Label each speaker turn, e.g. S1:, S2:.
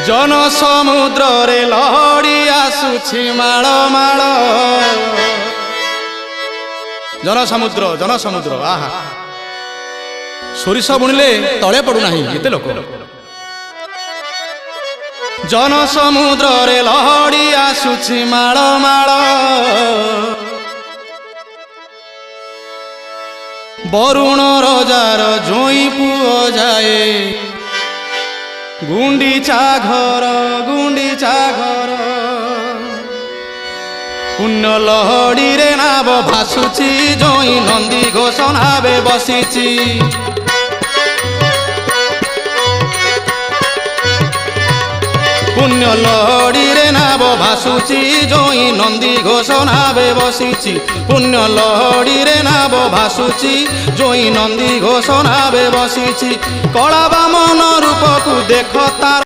S1: जन समुद्र रे लहड़ी आसुछि माळ माळ जन समुद्र आहा सोरिष बुणिले तले पड़ुना एते लोक जन समुद्र रे लहड़ी आसुछि माळ माळ बरुण रजार जोई पुओ जाए गुंडीचा घर पुण्य लहड़ी रे नाव भासुची जोई नंदी घोष नावे बसीची पुण्य लहड़ी रे नाव भासुची जोई नंदी घोष नावे बसीची पुण्य लहड़ी रे नाव भासुची जोई नंदी घोष नावे बसीची कला बामन रूप को देख तार